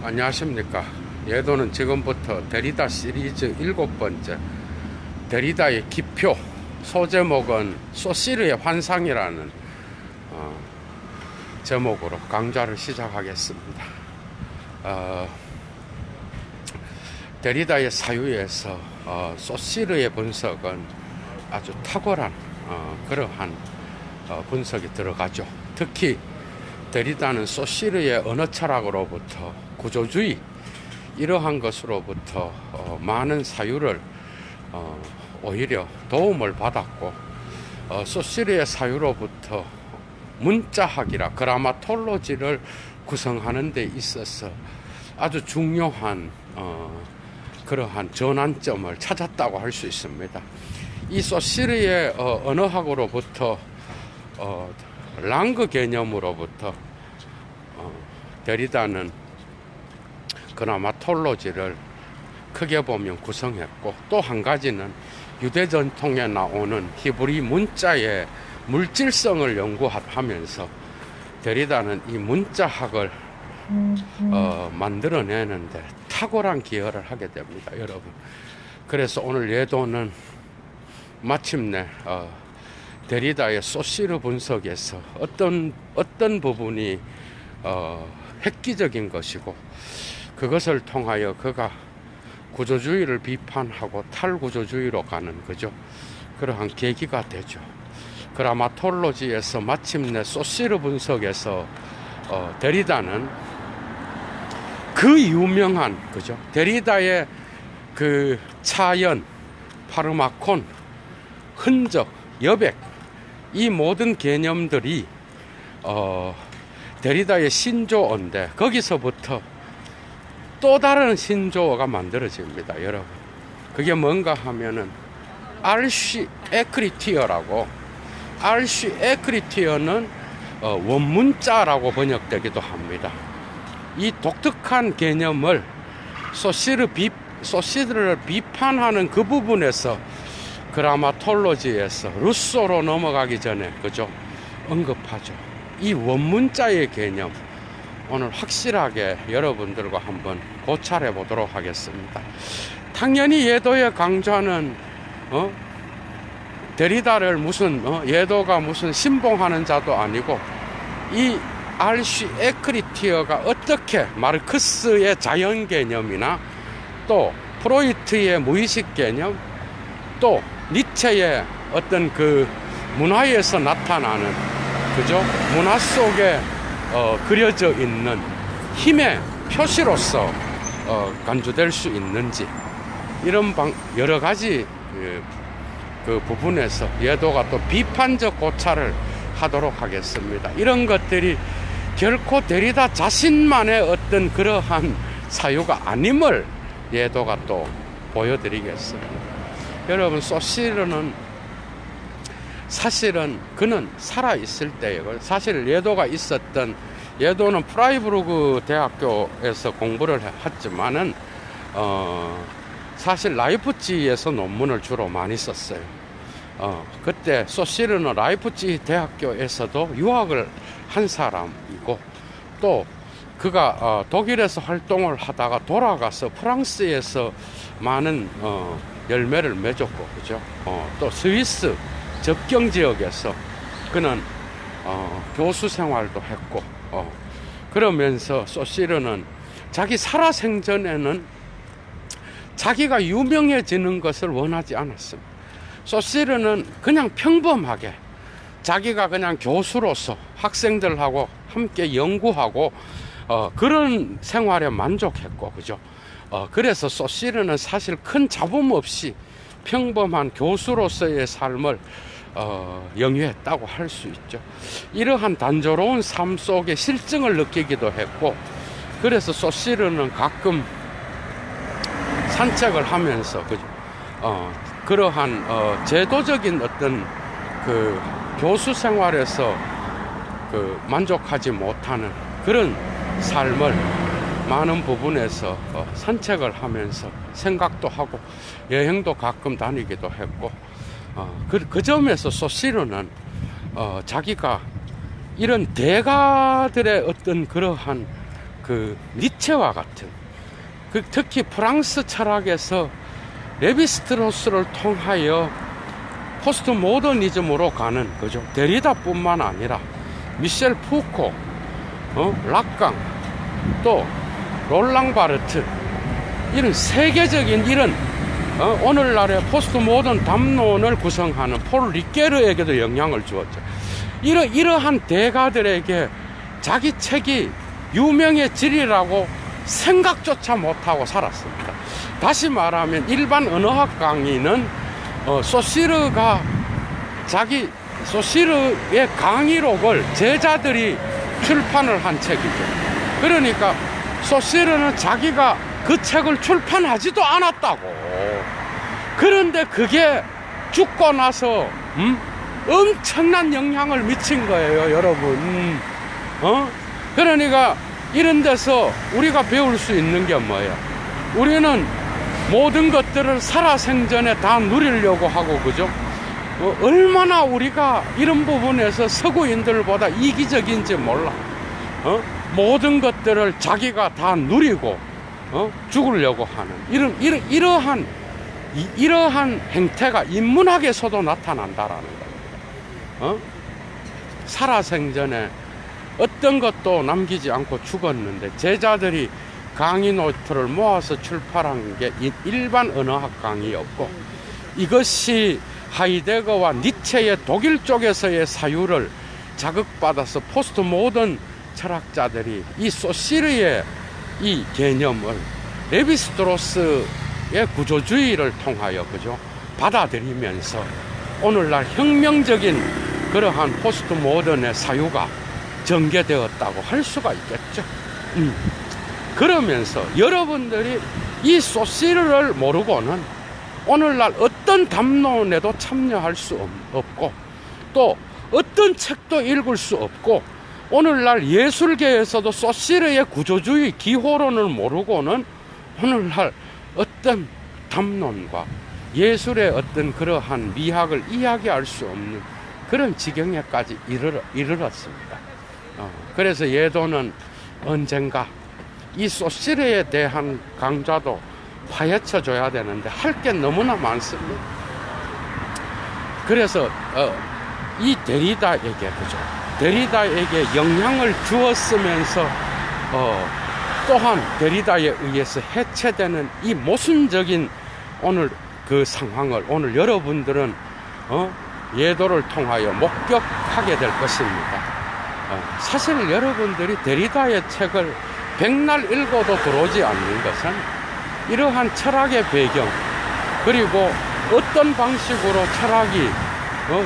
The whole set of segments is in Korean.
안녕하십니까. 예도는 지금부터 데리다 시리즈 7번째 데리다의 기표, 소제목은 소시르의 환상이라는 제목으로 강좌를 시작하겠습니다. 데리다의 사유에서 소시르의 분석은 아주 탁월한 그러한 분석이 들어가죠. 특히 데리다는 소시르의 언어 철학으로부터 구조주의 이러한 것으로부터 많은 사유를 오히려 도움을 받았고, 소시르의 사유로부터 문자학이라 그라마톨로지를 구성하는 데 있어서 아주 중요한 그러한 전환점을 찾았다고 할 수 있습니다. 이 소시르의 언어학으로부터 랑그 개념으로부터 데리다는 그라마톨로지를 크게 보면 구성했고, 또 한 가지는 유대 전통에 나오는 히브리 문자의 물질성을 연구하면서 데리다는 이 문자학을 만들어내는데 탁월한 기여를 하게 됩니다, 여러분. 그래서 오늘 예도는 마침내 데리다의 소시르 분석에서 어떤 부분이 획기적인 것이고, 그것을 통하여 그가 구조주의를 비판하고 탈구조주의로 가는 거죠. 그러한 계기가 되죠. 그라마톨로지에서 마침내 소시르 분석에서 데리다는 그 유명한 그죠, 데리다의 그 차연, 파르마콘, 흔적, 여백, 이 모든 개념들이 데리다의 신조어인데, 거기서부터 또 다른 신조어가 만들어집니다, 여러분. 그게 뭔가 하면은 알쉬 에크리티어라고, 알쉬 에크리티어는 원문자라고 번역되기도 합니다. 이 독특한 개념을 소시르를 비판하는 그 부분에서 그라마톨로지에서 루소로 넘어가기 전에 그죠, 언급하죠. 이 원문자의 개념, 오늘 확실하게 여러분들과 한번 고찰해 보도록 하겠습니다. 당연히 예도의 강좌는 데리다를 무슨 예도가 무슨 신봉하는 자도 아니고, 이 알쉬 에크리티어가 어떻게 마르크스의 자연 개념이나 또 프로이트의 무의식 개념, 또 니체의 어떤 그 문화에서 나타나는 그죠, 문화 속에 그려져 있는 힘의 표시로서 간주될 수 있는지, 이런 여러 가지 그 부분에서 예도가 또 비판적 고찰을 하도록 하겠습니다. 이런 것들이 결코 데리다 자신만의 어떤 그러한 사유가 아님을 예도가 또 보여드리겠습니다. 여러분, 소시르는 사실은 그는 살아있을 때에, 사실 예도가 있었던, 예도는 프라이부르크 대학교에서 공부를 했지만은 사실 라이프치히에서 논문을 주로 많이 썼어요. 그때 소시르는 라이프치히 대학교에서도 유학을 한 사람이고, 또 그가 독일에서 활동을 하다가 돌아가서 프랑스에서 많은 열매를 맺었고, 그죠? 또 스위스 접경 지역에서 그는 교수 생활도 했고, 그러면서 소시르는 자기 살아생전에는 자기가 유명해지는 것을 원하지 않았습니다. 소시르는 그냥 평범하게 자기가 그냥 교수로서 학생들하고 함께 연구하고 그런 생활에 만족했고, 그죠? 그래서 소시르는 사실 큰 잡음 없이 평범한 교수로서의 삶을 영위했다고 할 수 있죠. 이러한 단조로운 삶 속에 실증을 느끼기도 했고, 그래서 소시르는 가끔 산책을 하면서 그죠, 그러한 제도적인 어떤 그 교수 생활에서 그 만족하지 못하는 그런 삶을 많은 부분에서 산책을 하면서 생각도 하고 여행도 가끔 다니기도 했고, 그 점에서 소시르는 자기가 이런 대가들의 어떤 그러한 그 니체와 같은 그 특히 프랑스 철학에서 레비스트로스를 통하여 포스트 모더니즘으로 가는 그죠. 데리다뿐만 아니라 미셸 푸코, 락강, 또 롤랑 바르트 이런 세계적인 이런 오늘날의 포스트 모던 담론을 구성하는 폴 리케르에게도 영향을 주었죠. 이러한 대가들에게 자기 책이 유명해지리라고 생각조차 못하고 살았습니다. 다시 말하면 일반 언어학 강의는 소시르의 강의록을 제자들이 출판을 한 책이죠. 그러니까 소시르는 자기가 그 책을 출판하지도 않았다고. 그런데 그게 죽고 나서 엄청난 영향을 미친 거예요, 여러분. 그러니까 이런 데서 우리가 배울 수 있는 게 뭐예요? 우리는 모든 것들을 살아생전에 다 누리려고 하고, 그죠? 얼마나 우리가 이런 부분에서 서구인들보다 이기적인지 몰라. 모든 것들을 자기가 다 누리고 죽으려고 하는 이러한 행태가 인문학에서도 나타난다라는 겁니다. 살아생전에 어떤 것도 남기지 않고 죽었는데 제자들이 강의 노트를 모아서 출판한 게 일반 언어학 강의였고, 이것이 하이데거와 니체의 독일 쪽에서의 사유를 자극받아서 포스트 모던 철학자들이 이 소시르의 이 개념을 레비스트로스의 구조주의를 통하여 그죠 받아들이면서 오늘날 혁명적인 그러한 포스트 모던의 사유가 전개되었다고 할 수가 있겠죠. 그러면서 여러분들이 이 소시르를 모르고는 오늘날 어떤 담론에도 참여할 수 없고, 또 어떤 책도 읽을 수 없고, 오늘날 예술계에서도 소시르의 구조주의 기호론을 모르고는 오늘날 어떤 담론과 예술의 어떤 그러한 미학을 이야기할 수 없는 그런 지경에까지 이르렀습니다. 그래서 예도는 언젠가 이 소시르에 대한 강좌도 파헤쳐 줘야 되는데 할 게 너무나 많습니다. 그래서 이 데리다에게 그죠, 데리다에게 영향을 주었으면서 또한 데리다에 의해서 해체되는 이 모순적인 오늘 그 상황을 오늘 여러분들은 예도를 통하여 목격하게 될 것입니다. 사실 여러분들이 데리다의 책을 백날 읽어도 들어오지 않는 것은 이러한 철학의 배경, 그리고 어떤 방식으로 철학이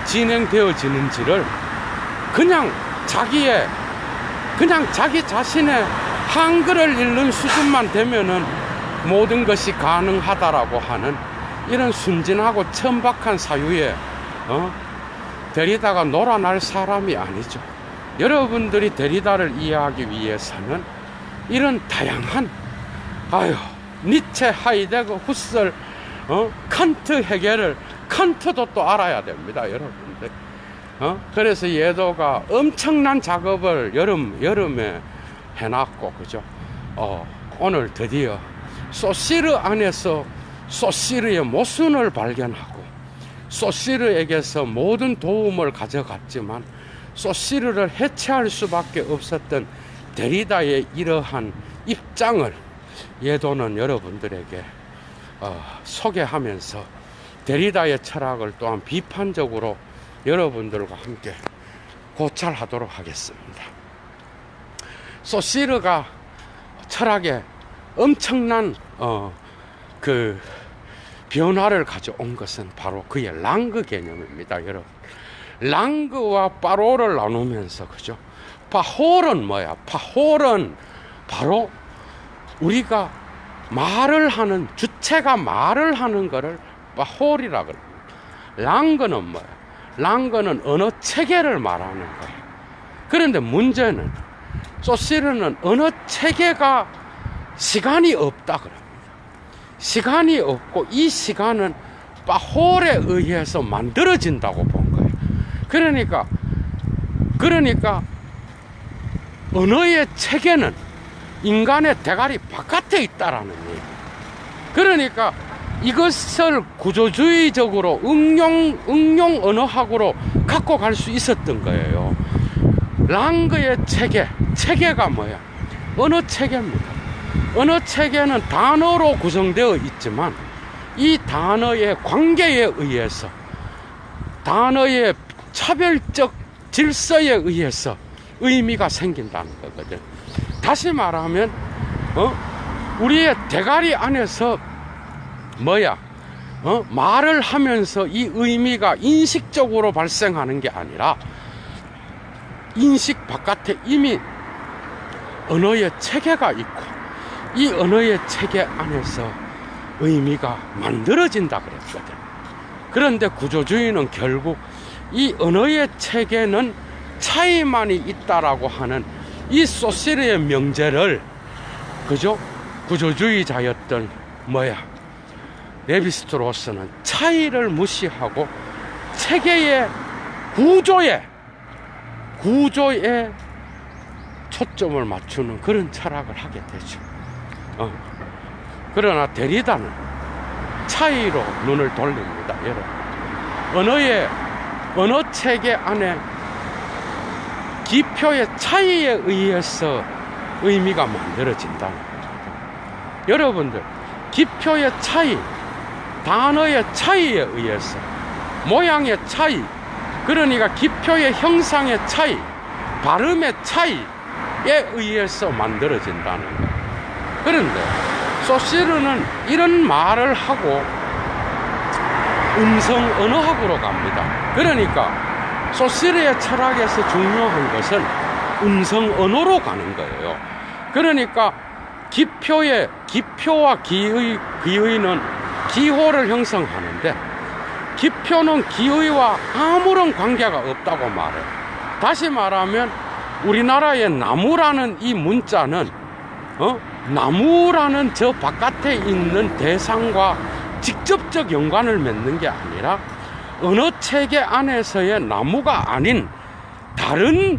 진행되어지는지를 그냥 자기 자신의 한글을 읽는 수준만 되면은 모든 것이 가능하다라고 하는 이런 순진하고 천박한 사유에 데리다가 놀아날 사람이 아니죠. 여러분들이 데리다를 이해하기 위해서는 이런 다양한 니체, 하이데거, 후설, 칸트, 헤겔을 칸트도 또 알아야 됩니다, 여러분들. 그래서 예도가 엄청난 작업을 여름에 해놨고, 그죠? 오늘 드디어 소시르 안에서 소시르의 모순을 발견하고 소시르에게서 모든 도움을 가져갔지만 소시르를 해체할 수밖에 없었던 데리다의 이러한 입장을 예도는 여러분들에게 소개하면서 데리다의 철학을 또한 비판적으로 여러분들과 함께 고찰하도록 하겠습니다. 소시르가 철학에 엄청난 그 변화를 가져온 것은 바로 그의 랑그 개념입니다, 여러분. 랑그와 파롤을 나누면서, 그죠? 파홀은 뭐야? 파홀은 바로 우리가 말을 하는, 주체가 말을 하는 거를 파홀이라 그래요. 랑그는 뭐야? 랑그는 언어 체계를 말하는 거야. 그런데 문제는 소시르는 언어 체계가 시간이 없다 그럽니다. 시간이 없고 이 시간은 파홀에 의해서 만들어진다고 본 거예요. 그러니까 언어의 체계는 인간의 대가리 바깥에 있다라는 얘기. 그러니까 이것을 구조주의적으로 응용 언어학으로 갖고 갈 수 있었던 거예요. 랑그의 체계가 뭐야? 언어 체계입니다. 언어 체계는 단어로 구성되어 있지만 이 단어의 관계에 의해서, 단어의 차별적 질서에 의해서 의미가 생긴다는 거거든. 다시 말하면 우리의 대가리 안에서 뭐야? 말을 하면서 이 의미가 인식적으로 발생하는 게 아니라 인식 바깥에 이미 언어의 체계가 있고 이 언어의 체계 안에서 의미가 만들어진다 그랬거든. 그런데 구조주의는 결국 이 언어의 체계는 차이만이 있다라고 하는 이 소시르의 명제를, 그죠? 구조주의자였던 레비스트로스는 차이를 무시하고 체계의 구조에 초점을 맞추는 그런 철학을 하게 되죠. 그러나 데리다는 차이로 눈을 돌립니다, 여러분. 언어 체계 안에 기표의 차이에 의해서 의미가 만들어진다는 거죠. 여러분들, 기표의 차이, 단어의 차이에 의해서, 모양의 차이, 그러니까 기표의 형상의 차이, 발음의 차이에 의해서 만들어진다는 거예요. 그런데 소시르는 이런 말을 하고 음성 언어학으로 갑니다. 그러니까 소시르의 철학에서 중요한 것은 음성 언어로 가는 거예요. 그러니까 기표와 기의는 기호를 형성하는데 기표는 기의와 아무런 관계가 없다고 말해요. 다시 말하면 우리나라의 나무라는 이 문자는 나무라는 저 바깥에 있는 대상과 직접적 연관을 맺는 게 아니라 언어 체계 안에서의 나무가 아닌 다른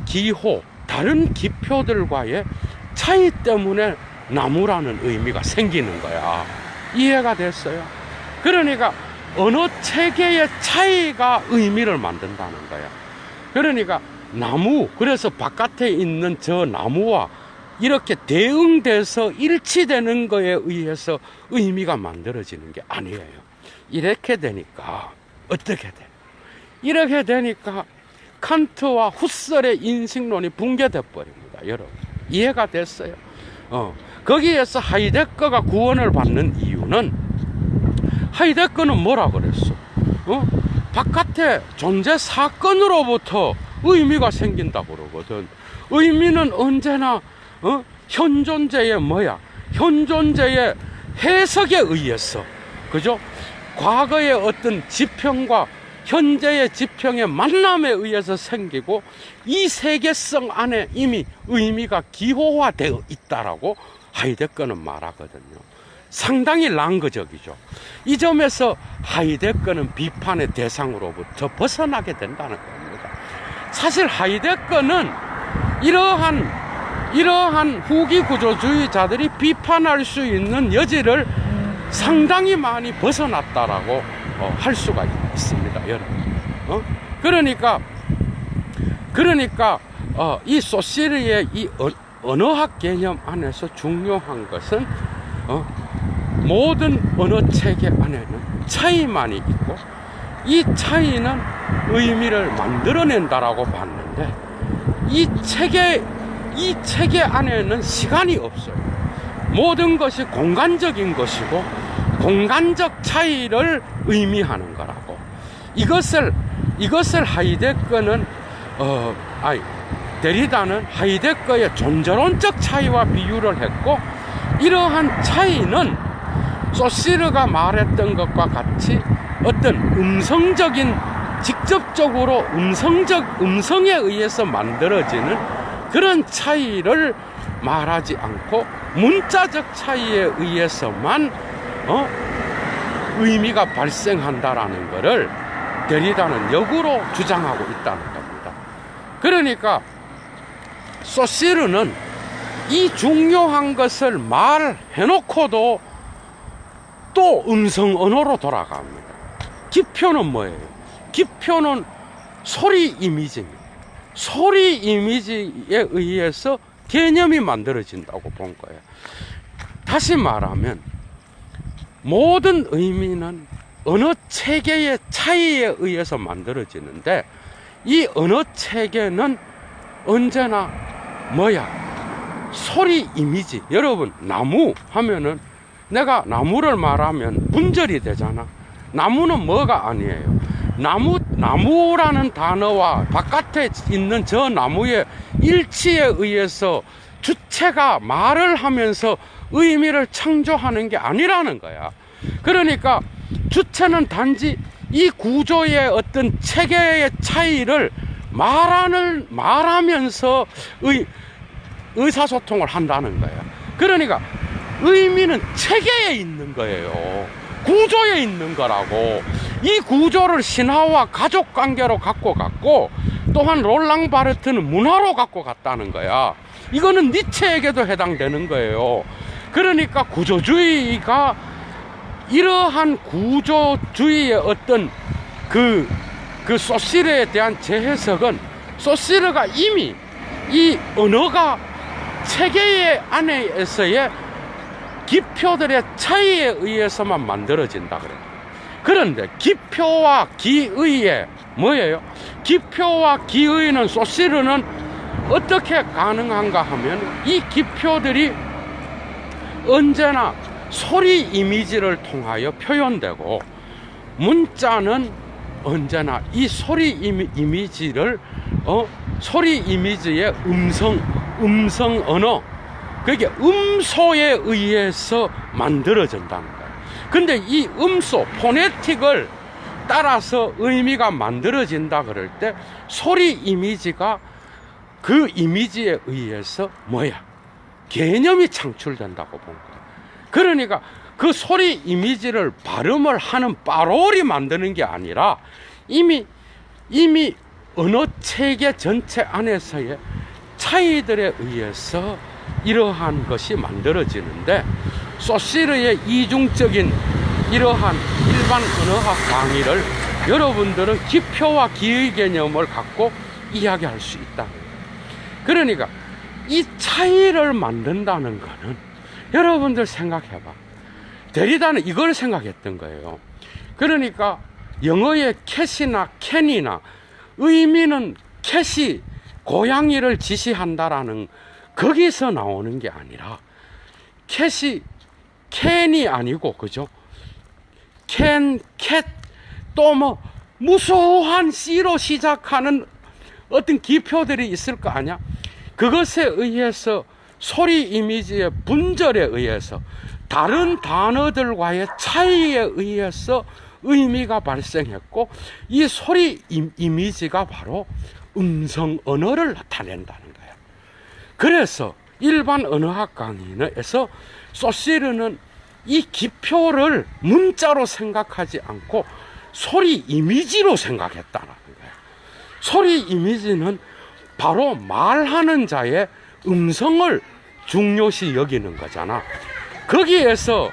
기호, 다른 기표들과의 차이 때문에 나무라는 의미가 생기는 거야. 이해가 됐어요? 그러니까 언어 체계의 차이가 의미를 만든다는 거야. 그러니까 나무, 그래서 바깥에 있는 저 나무와 이렇게 대응돼서 일치되는 거에 의해서 의미가 만들어지는 게 아니에요. 이렇게 되니까 어떻게 돼? 이렇게 되니까 칸트와 후설의 인식론이 붕괴돼 버립니다, 여러분. 이해가 됐어요? 거기에서 하이데거가 구원을 받는 이유는, 하이데거는 뭐라 그랬어? 바깥에 존재 사건으로부터 의미가 생긴다고 그러거든. 의미는 언제나 현존재의 현존재의 해석에 의해서, 그죠? 과거의 어떤 지평과 현재의 지평의 만남에 의해서 생기고, 이 세계성 안에 이미 의미가 기호화되어 있다라고 하이데거는 말하거든요. 상당히 랑그적이죠. 이 점에서 하이데거는 비판의 대상으로부터 벗어나게 된다는 겁니다. 사실 하이데거는 이러한 후기 구조주의자들이 비판할 수 있는 여지를 상당히 많이 벗어났다라고 할 수가 있습니다, 여러분. 그러니까 이 소시르의 이 언어학 개념 안에서 중요한 것은 모든 언어 체계 안에는 차이만이 있고 이 차이는 의미를 만들어낸다라고 봤는데, 이 체계 안에는 시간이 없어요. 모든 것이 공간적인 것이고 공간적 차이를 의미하는 거라고. 이것을 하이데거는 데리다는 하이데거의 존재론적 차이와 비유를 했고, 이러한 차이는 소시르가 말했던 것과 같이 어떤 음성적인, 직접적으로 음성에 의해서 만들어지는 그런 차이를 말하지 않고 문자적 차이에 의해서만 의미가 발생한다라는 것을 데리다는 역으로 주장하고 있다는 겁니다. 그러니까 소시르는 이 중요한 것을 말해놓고도 또 음성 언어로 돌아갑니다. 기표는 뭐예요? 기표는 소리 이미지입니다. 소리 이미지에 의해서 개념이 만들어진다고 본 거예요. 다시 말하면 모든 의미는 언어 체계의 차이에 의해서 만들어지는데, 이 언어 체계는 언제나 뭐야? 소리 이미지. 여러분, 나무 하면은 내가 나무를 말하면 분절이 되잖아. 나무는 뭐가 아니에요. 나무라는 단어와 바깥에 있는 저 나무의 일치에 의해서 주체가 말을 하면서 의미를 창조하는 게 아니라는 거야. 그러니까 주체는 단지 이 구조의 어떤 체계의 차이를 말하면서 의사소통을 한다는 거야. 그러니까 의미는 체계에 있는 거예요. 구조에 있는 거라고. 이 구조를 신화와 가족관계로 갖고 갔고, 또한 롤랑 바르트는 문화로 갖고 갔다는 거야. 이거는 니체에게도 해당되는 거예요. 그러니까 구조주의가 이러한 구조주의의 어떤 그 소시르에 대한 재해석은, 소시르가 이미 이 언어가 체계의 안에서의 기표들의 차이에 의해서만 만들어진다 그래요. 그런데 기표와 기의의 뭐예요? 기표와 기의는, 소시르는 어떻게 가능한가 하면, 이 기표들이 언제나 소리 이미지를 통하여 표현되고, 문자는 언제나 이 소리 이미지를 소리 이미지의 음성 언어, 그게 음소에 의해서 만들어진다는 거예요. 근데 이 음소, 포네틱을 따라서 의미가 만들어진다 그럴 때, 소리 이미지가 그 이미지에 의해서 뭐야? 개념이 창출된다고 본 거예요. 그러니까 그 소리 이미지를 발음을 하는 빠롤이 만드는 게 아니라 이미 언어 체계 전체 안에서의 차이들에 의해서 이러한 것이 만들어지는데, 소시르의 이중적인 이러한 일반 언어학 강의를 여러분들은 기표와 기의 개념을 갖고 이야기할 수 있다. 그러니까 이 차이를 만든다는 거는, 여러분들 생각해봐. 데리다는 이걸 생각했던 거예요. 그러니까 영어의 캣이나 캔이나 의미는 캣이 고양이를 지시한다라는 거기서 나오는 게 아니라, 캔이 아니고, 그죠? 캔, 캣, 또 뭐 무수한 C로 시작하는 어떤 기표들이 있을 거 아니야? 그것에 의해서, 소리 이미지의 분절에 의해서, 다른 단어들과의 차이에 의해서 의미가 발생했고, 이 소리 이미지가 바로 음성 언어를 나타낸다는 거예요. 그래서 일반 언어학 강의에서 소시르는 이 기표를 문자로 생각하지 않고 소리 이미지로 생각했다는 거예요. 소리 이미지는 바로 말하는 자의 음성을 중요시 여기는 거잖아. 거기에서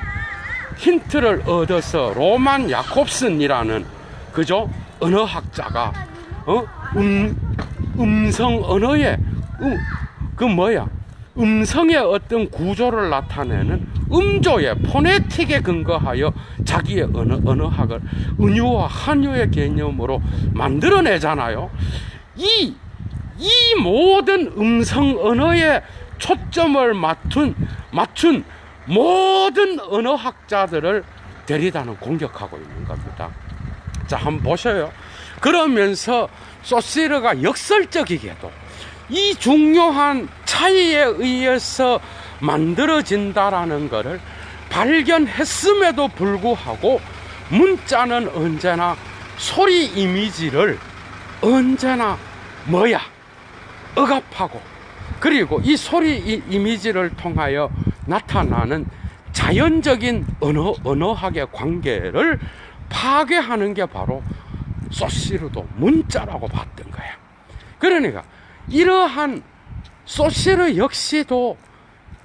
힌트를 얻어서 로만 야콥슨이라는, 그죠? 언어학자가 음성 언어의 음성의 어떤 구조를 나타내는 음조의 포네틱에 근거하여 자기의 언어학을 은유와 한유의 개념으로 만들어내잖아요. 이 모든 음성 언어에 초점을 맞춘 모든 언어학자들을 데리다는 공격하고 있는 겁니다. 자, 한번 보셔요. 그러면서 소시르가 역설적이게도 이 중요한 차이에 의해서 만들어진다라는 것을 발견했음에도 불구하고, 문자는 언제나 소리 이미지를 언제나 억압하고, 그리고 이 소리 이미지를 통하여 나타나는 자연적인 언어학의 관계를 파괴하는 게 바로 소시르도 문자라고 봤던 거야. 그러니까 이러한 소시르 역시도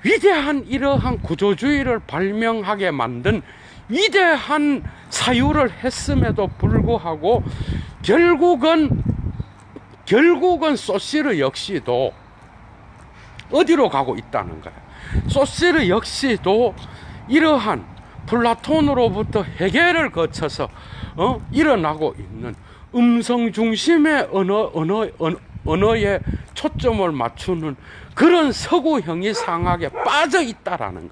위대한 이러한 구조주의를 발명하게 만든 위대한 사유를 했음에도 불구하고 결국은 소시르 역시도 어디로 가고 있다는 거야. 소시르 역시도 이러한 플라톤으로부터 해결을 거쳐서 일어나고 있는 음성 중심의 언어에 초점을 맞추는 그런 서구 형이상학에 빠져 있다라는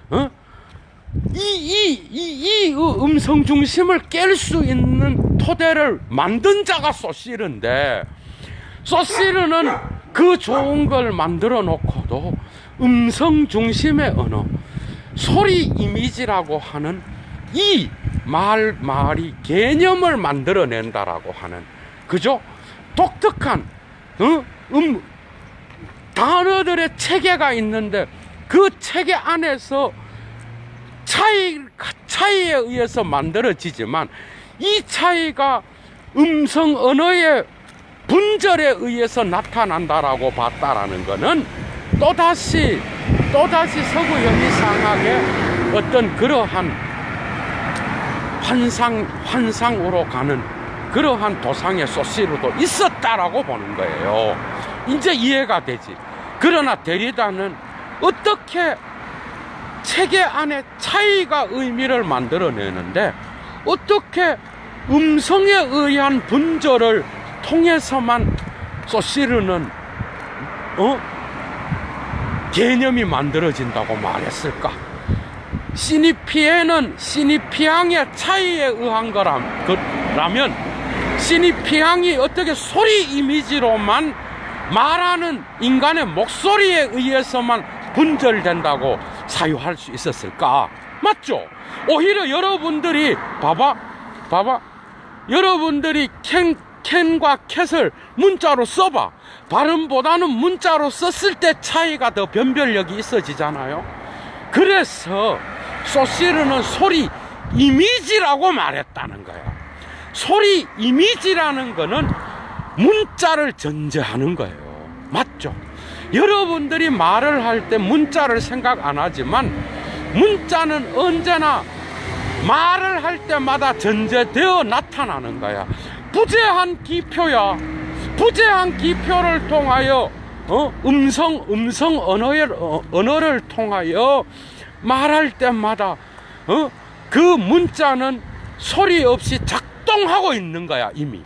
거야. 이 음성 중심을 깰 수 있는 토대를 만든 자가 소시르인데, 소시르는 그 좋은 걸 만들어 놓고도 음성 중심의 언어, 소리 이미지라고 하는 이 말이 개념을 만들어낸다라고 하는, 그죠? 독특한 단어들의 체계가 있는데 그 체계 안에서 차이에 의해서 만들어지지만 이 차이가 음성 언어의 분절에 의해서 나타난다라고 봤다라는 것은 또다시 서구 현미상학의 어떤 그러한 환상으로 가는 그러한 도상의 소시르도 있었다라고 보는 거예요. 이제 이해가 되지. 그러나 데리다는 어떻게 체계 안에 차이가 의미를 만들어내는데 어떻게 음성에 의한 분절을 통해서만 소시르는 개념이 만들어진다고 말했을까? 시니피앙의 차이에 의한 거라면 시니피앙이 어떻게 소리 이미지로만 말하는 인간의 목소리에 의해서만 분절된다고 사유할 수 있었을까? 맞죠? 오히려 여러분들이 봐봐 여러분들이 캔과 캣을 문자로 써봐. 발음보다는 문자로 썼을 때 차이가 더 변별력이 있어지잖아요. 그래서 소시르는 소리 이미지라고 말했다는 거야. 소리 이미지라는 거는 문자를 전제하는 거예요. 맞죠? 여러분들이 말을 할 때 문자를 생각 안 하지만 문자는 언제나 말을 할 때마다 전제되어 나타나는 거야. 부재한 기표야. 부재한 기표를 통하여 음성 언어를 통하여 말할 때마다 그 문자는 소리 없이 작동하고 있는 거야, 이미.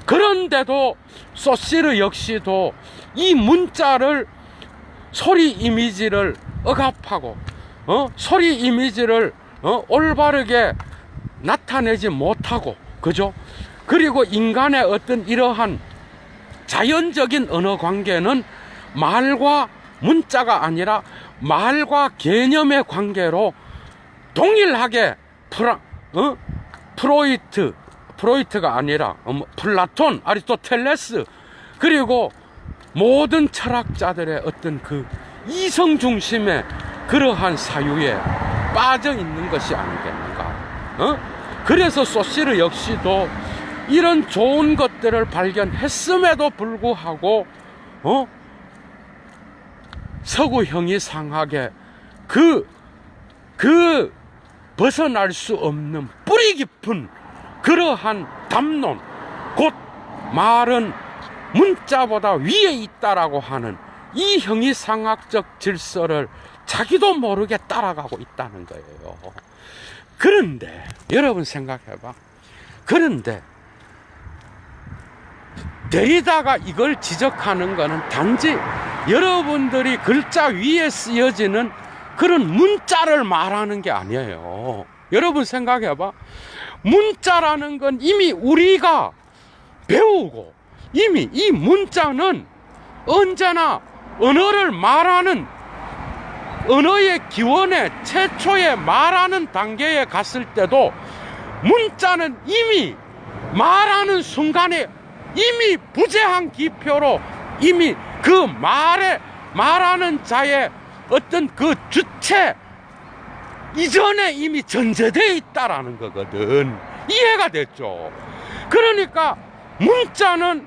그런데도 소시르 역시도 이 문자를 소리 이미지를 억압하고 소리 이미지를 올바르게 나타내지 못하고, 그죠? 그리고 인간의 어떤 이러한 자연적인 언어 관계는 말과 문자가 아니라 말과 개념의 관계로 동일하게 프로이트가 아니라 플라톤, 아리스토텔레스, 그리고 모든 철학자들의 어떤 그 이성 중심의 그러한 사유에 빠져 있는 것이 아니겠는가? 그래서 소시르 역시도 이런 좋은 것들을 발견했음에도 불구하고 서구 형이상학의 그 벗어날 수 없는 뿌리 깊은 그러한 담론, 곧 말은 문자보다 위에 있다라고 하는 이 형이상학적 질서를 자기도 모르게 따라가고 있다는 거예요. 그런데 여러분 생각해봐. 그런데 데리다가 이걸 지적하는 것은 단지 여러분들이 글자 위에 쓰여지는 그런 문자를 말하는 게 아니에요. 여러분 생각해봐. 문자라는 건 이미 우리가 배우고, 이미 이 문자는 언제나 언어를 말하는, 언어의 기원의 최초의 말하는 단계에 갔을 때도 문자는 이미 말하는 순간에 이미 부재한 기표로 이미 그 말하는 자의 어떤 그 주체 이전에 이미 전제되어 있다라는 거거든. 이해가 됐죠? 그러니까 문자는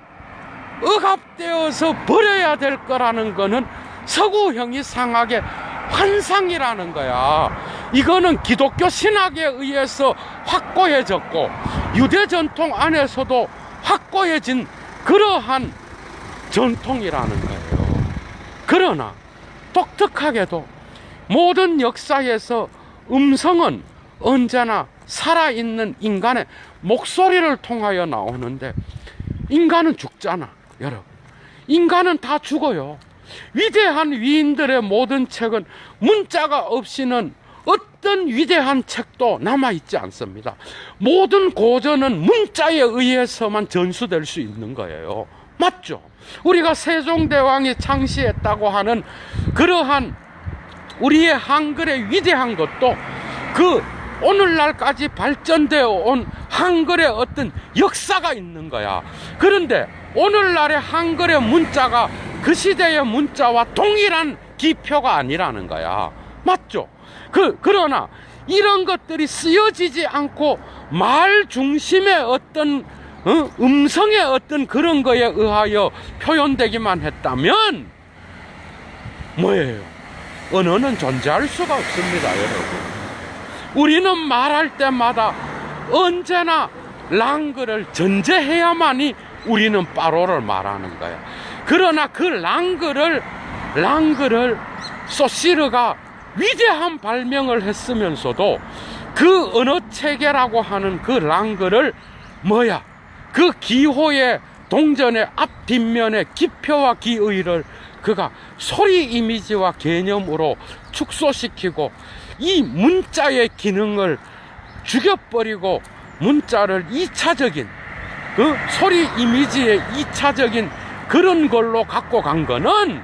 억압되어서 버려야 될 거라는 거는 서구 형이상학의 환상이라는 거야. 이거는 기독교 신학에 의해서 확고해졌고 유대 전통 안에서도 확고해진 그러한 전통이라는 거예요. 그러나 독특하게도 모든 역사에서 음성은 언제나 살아있는 인간의 목소리를 통하여 나오는데 인간은 죽잖아, 여러분. 인간은 다 죽어요. 위대한 위인들의 모든 책은 문자가 없이는 어떤 위대한 책도 남아있지 않습니다. 모든 고전은 문자에 의해서만 전수될 수 있는 거예요. 맞죠? 우리가 세종대왕이 창시했다고 하는 그러한 우리의 한글의 위대한 것도 그 오늘날까지 발전되어 온 한글의 어떤 역사가 있는 거야. 그런데 오늘날의 한글의 문자가 그 시대의 문자와 동일한 기표가 아니라는 거야. 맞죠? 그러나 이런 것들이 쓰여지지 않고 말 중심의 어떤 음성의 어떤 그런 거에 의하여 표현되기만 했다면 뭐예요? 언어는 존재할 수가 없습니다, 여러분. 우리는 말할 때마다 언제나 랑글을 전제해야만이 우리는 빠로를 말하는 거야. 그러나 그 랑글을 소시르가 위대한 발명을 했으면서도 그 언어 체계라고 하는 그 랑글을 그 기호의 동전의 앞 뒷면의 기표와 기의를 그가 소리 이미지와 개념으로 축소시키고 이 문자의 기능을 죽여버리고 문자를 2차적인 그 소리 이미지의 2차적인 그런 걸로 갖고 간 거는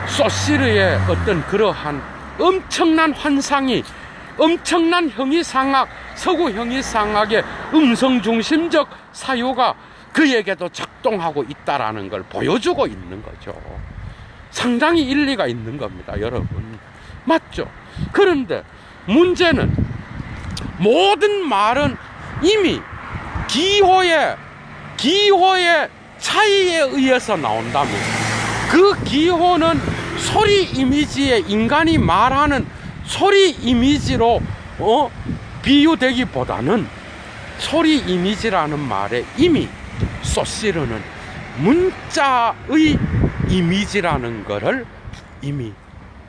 소시르의 어떤 그러한 엄청난 환상이 엄청난 형이상학, 서구 형이상학의 음성중심적 사유가 그에게도 작동하고 있다라는 걸 보여주고 있는 거죠. 상당히 일리가 있는 겁니다, 여러분. 맞죠? 그런데 문제는 모든 말은 이미 기호의 차이에 의해서 나온다면 그 기호는 소리 이미지에 인간이 말하는 소리 이미지로 비유되기보다는 소리 이미지라는 말에 이미 소시르는 문자의 이미지라는 거를 이미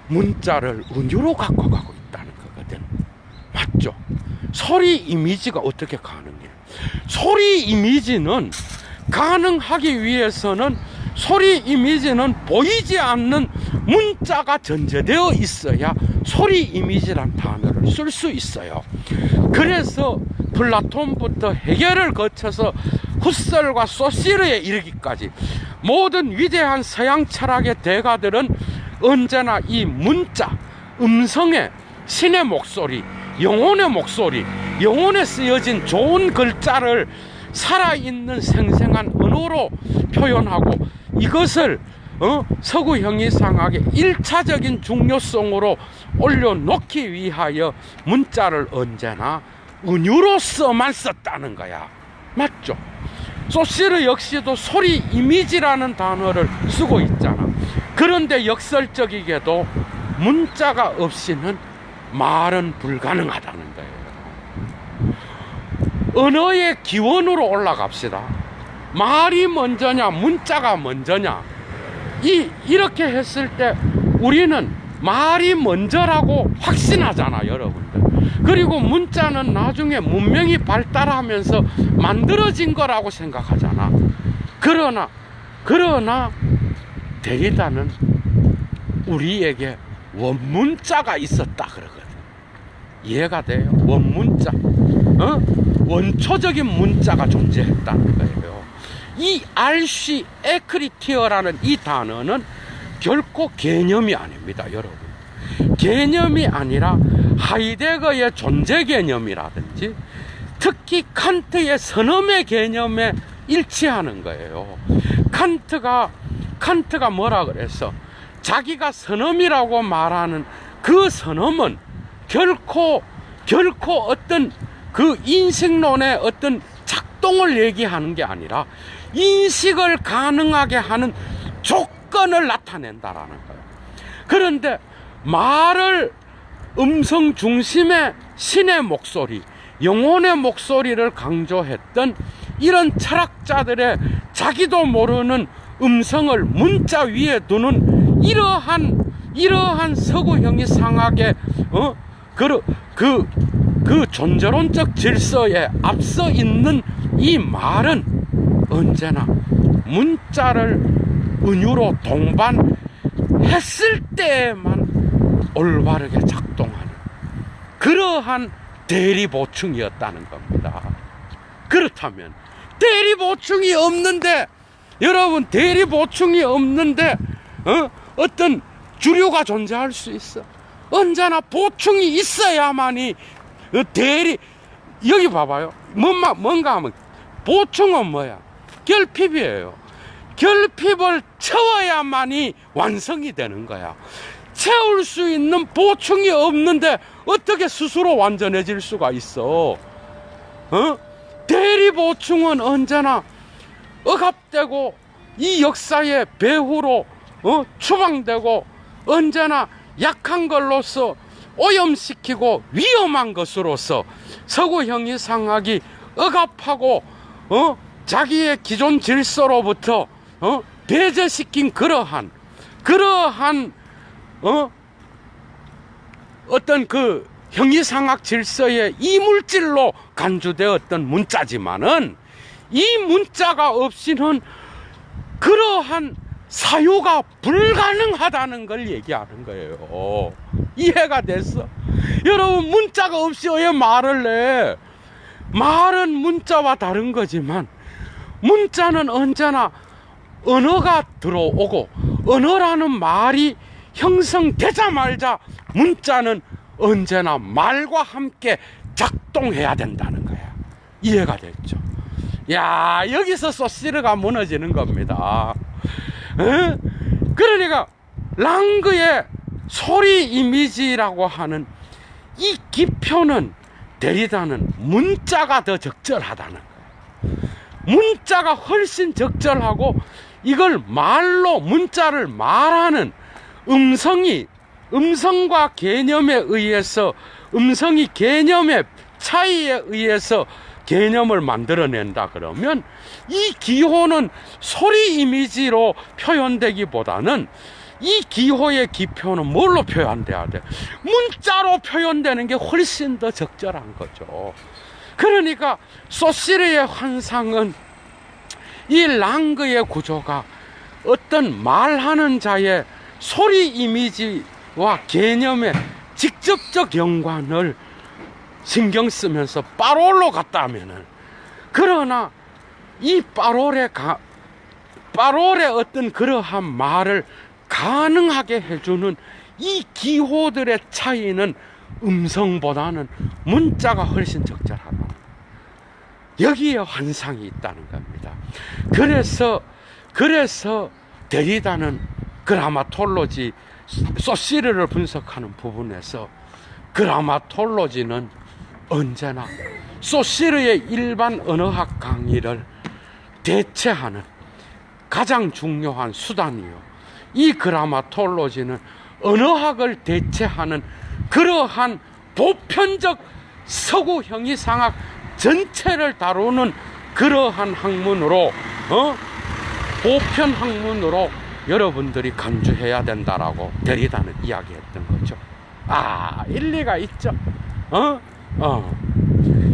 문자를 은유로 갖고 가고 있다는 거거든. 맞죠? 소리 이미지가 어떻게 가능해? 소리 이미지는 가능하기 위해서는 소리 이미지는 보이지 않는 문자가 전제되어 있어야 소리 이미지란 단어를 쓸 수 있어요. 그래서 플라톤부터 헤겔을 거쳐서 후설과 소시르에 이르기까지 모든 위대한 서양 철학의 대가들은 언제나 이 문자, 음성의 신의 목소리, 영혼의 목소리, 영혼에 쓰여진 좋은 글자를 살아있는 생생한 언어로 표현하고 이것을 서구 형이상학의 1차적인 중요성으로 올려놓기 위하여 문자를 언제나 은유로서만 썼다는 거야. 맞죠? 소시르 역시도 소리 이미지라는 단어를 쓰고 있잖아. 그런데 역설적이게도 문자가 없이는 말은 불가능하다는 거예요. 언어의 기원으로 올라갑시다. 말이 먼저냐 문자가 먼저냐, 이렇게 했을 때 우리는 말이 먼저라고 확신하잖아, 여러분들. 그리고 문자는 나중에 문명이 발달하면서 만들어진 거라고 생각하잖아. 그러나 데리다는 우리에게 원문자가 있었다 그러거든. 이해가 돼요? 원문자, 원초적인 문자가 존재했다는 거예요. 이 알시 에크리티어라는 이 단어는 결코 개념이 아닙니다, 여러분. 개념이 아니라 하이데거의 존재 개념이라든지 특히 칸트의 선엄의 개념에 일치하는 거예요. 칸트가 뭐라 그랬어? 자기가 선엄이라고 말하는 그 선엄은 결코 어떤 그 인식론의 어떤 작동을 얘기하는 게 아니라 인식을 가능하게 하는 조건을 나타내는 나타낸다라는 거예요. 그런데 말을 음성 중심의 신의 목소리, 영혼의 목소리를 강조했던 이런 철학자들의 자기도 모르는 음성을 문자 위에 두는 이러한 서구형이 상학의 그 존재론적 질서에 앞서 있는 이 말은 언제나 문자를 은유로 동반했을 때에만 올바르게 작동하는 그러한 대리보충이었다는 겁니다. 그렇다면 대리보충이 없는데, 여러분, 대리보충이 없는데 어떤 주류가 존재할 수 있어? 언제나 보충이 있어야만이 여기 봐봐요. 뭔가 하면 보충은 뭐야? 결핍이에요. 결핍을 채워야만이 완성이 되는 거야. 채울 수 있는 보충이 없는데 어떻게 스스로 완전해질 수가 있어? 대리 보충은 언제나 억압되고 이 역사의 배후로 추방되고 언제나 약한 걸로서 오염시키고 위험한 것으로서 서구형이 상학이 억압하고 자기의 기존 질서로부터 배제시킨 그러한 어떤 그 형이상학 질서의 이물질로 간주되었던 문자지만은 이 문자가 없이는 그러한 사유가 불가능하다는 걸 얘기하는 거예요. 이해가 됐어? 여러분, 문자가 없이 왜 말을 내? 말은 문자와 다른 거지만 문자는 언제나 언어가 들어오고 언어라는 말이 형성되자마자 문자는 언제나 말과 함께 작동해야 된다는 거야. 이해가 됐죠? 야, 여기서 소시르가 무너지는 겁니다. 그러니까 랑그의 소리 이미지라고 하는 이 기표는 데리다는 문자가 더 적절하다는 거예요. 문자가 훨씬 적절하고 이걸 말로 문자를 말하는 음성과 개념에 의해서 음성이 개념의 차이에 의해서 개념을 만들어낸다 그러면 이 기호는 소리 이미지로 표현되기보다는 이 기호의 기표는 뭘로 표현돼야 돼? 문자로 표현되는 게 훨씬 더 적절한 거죠. 그러니까 소시르의 환상은 이 랑그의 구조가 어떤 말하는 자의 소리 이미지와 개념의 직접적 연관을 신경 쓰면서 파롤로 갔다면은, 그러나 이 파롤의 어떤 그러한 말을 가능하게 해주는 이 기호들의 차이는 음성보다는 문자가 훨씬 적절하다. 여기에 환상이 있다는 겁니다. 그래서 데리다는 그라마톨로지, 소시르를 분석하는 부분에서 그라마톨로지는 언제나 소시르의 일반 언어학 강의를 대체하는 가장 중요한 수단이요, 이 그라마톨로지는 언어학을 대체하는 그러한 보편적 서구 형이상학 전체를 다루는 그러한 학문으로 보편 학문으로 여러분들이 간주해야 된다라고 데리다는 이야기했던 거죠. 아, 일리가 있죠.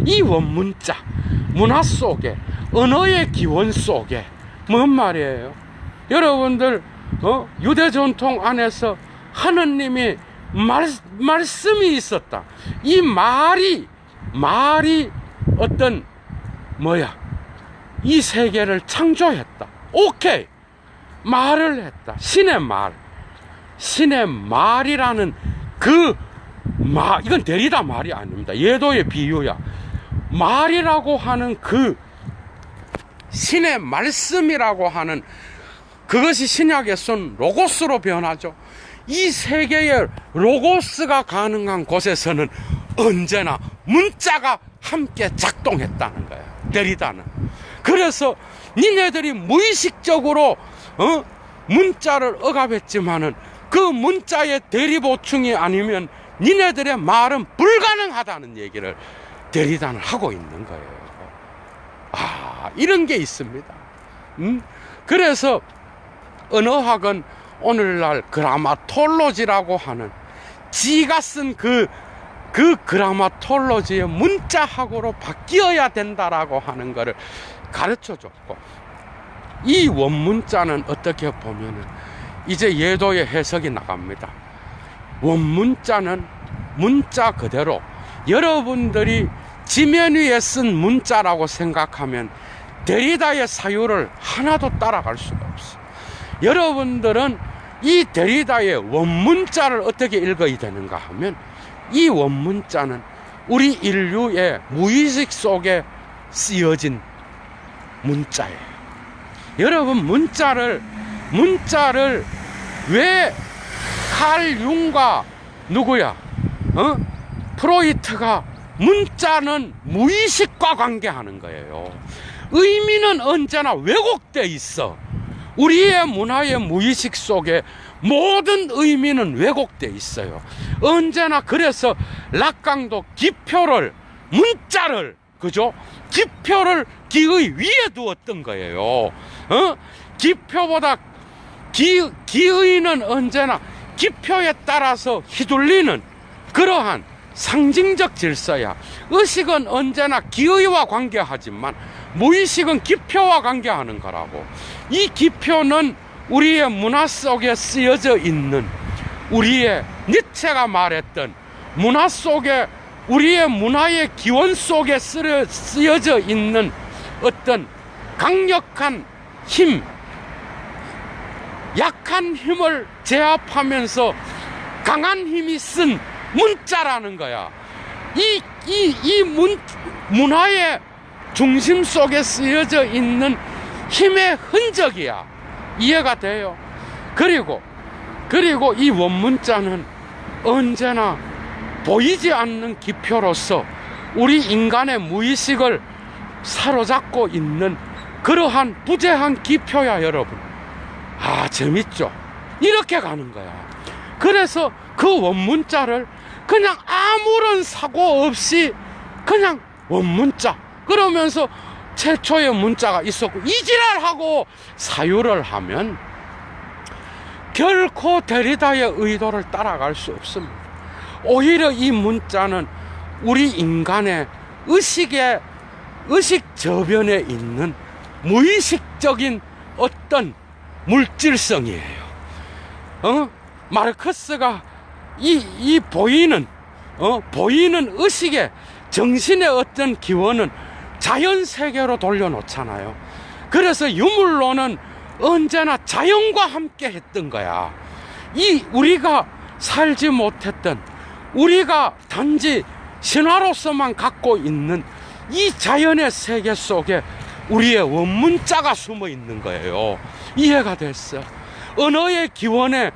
이 원문자 문화 속에, 언어의 기원 속에 뭔 말이에요? 여러분들 유대 전통 안에서 하느님이 말씀이 있었다. 이 말이 어떤 이 세계를 창조했다. 오케이, 말을 했다. 신의 말이라는 이건 데리다 말이 아닙니다. 예도의 비유야. 말이라고 하는 그 신의 말씀이라고 하는 그것이 신약에선 로고스로 변하죠. 이 세계에 로고스가 가능한 곳에서는 언제나 문자가 함께 작동했다는 거야, 데리다는. 그래서 니네들이 무의식적으로 문자를 억압했지만은 그 문자의 대리보충이 아니면 니네들의 말은 불가능하다는 얘기를 대리단을 하고 있는 거예요. 이런 게 있습니다. 그래서 언어학은 오늘날 그라마톨로지라고 하는 지가 쓴 그 그라마톨로지의 문자학으로 바뀌어야 된다라고 하는 것을 가르쳐 줬고, 이 원문자는 어떻게 보면은 이제 예도의 해석이 나갑니다. 원문자는 문자 그대로 여러분들이 지면 위에 쓴 문자라고 생각하면 데리다의 사유를 하나도 따라갈 수가 없어. 여러분들은 이 데리다의 원문자를 어떻게 읽어야 되는가 하면, 이 원문자는 우리 인류의 무의식 속에 쓰여진 문자예요. 여러분, 문자를 왜 칼 융과 누구야? 프로이트가 문자는 무의식과 관계하는 거예요. 의미는 언제나 왜곡돼 있어. 우리의 문화의 무의식 속에 모든 의미는 왜곡돼 있어요. 언제나. 그래서 락강도 기표를, 문자를, 그죠? 기표를 기의 위에 두었던 거예요. 기표보다 기의는 언제나 기표에 따라서 휘둘리는 그러한 상징적 질서야. 의식은 언제나 기의와 관계하지만 무의식은 기표와 관계하는 거라고. 이 기표는 우리의 문화 속에 쓰여져 있는, 우리의 니체가 말했던 문화 속에, 우리의 문화의 기원 속에 쓰여져 있는 어떤 강력한 힘, 약한 힘을 제압하면서 강한 힘이 쓴 문자라는 거야. 문화의 중심 속에 쓰여져 있는 힘의 흔적이야. 이해가 돼요? 그리고 이 원문자는 언제나 보이지 않는 기표로서 우리 인간의 무의식을 사로잡고 있는 그러한 부재한 기표야, 여러분. 재밌죠? 이렇게 가는 거야. 그래서 그 원문자를 그냥 아무런 사고 없이 그냥 원문자 그러면서 최초의 문자가 있었고, 이지랄하고 사유를 하면 결코 데리다의 의도를 따라갈 수 없습니다. 오히려 이 문자는 우리 인간의 의식 저변에 있는 무의식적인 어떤 물질성이에요. 마르크스가 이 보이는 의식의 정신의 어떤 기원은 자연 세계로 돌려놓잖아요. 그래서 유물론은 언제나 자연과 함께 했던 거야. 우리가 살지 못했던, 우리가 단지 신화로서만 갖고 있는 이 자연의 세계 속에 우리의 원문자가 숨어 있는 거예요. 이해가 됐어? 언어의 기원에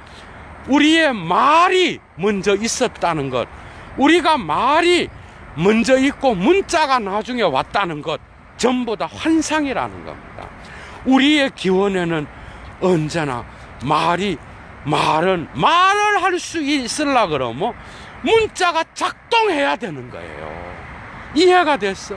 우리의 말이 먼저 있었다는 것, 우리가 말이 먼저 있고 문자가 나중에 왔다는 것, 전부 다 환상이라는 겁니다. 우리의 기원에는 언제나 말을 할 수 있으려 그러면 문자가 작동해야 되는 거예요. 이해가 됐어?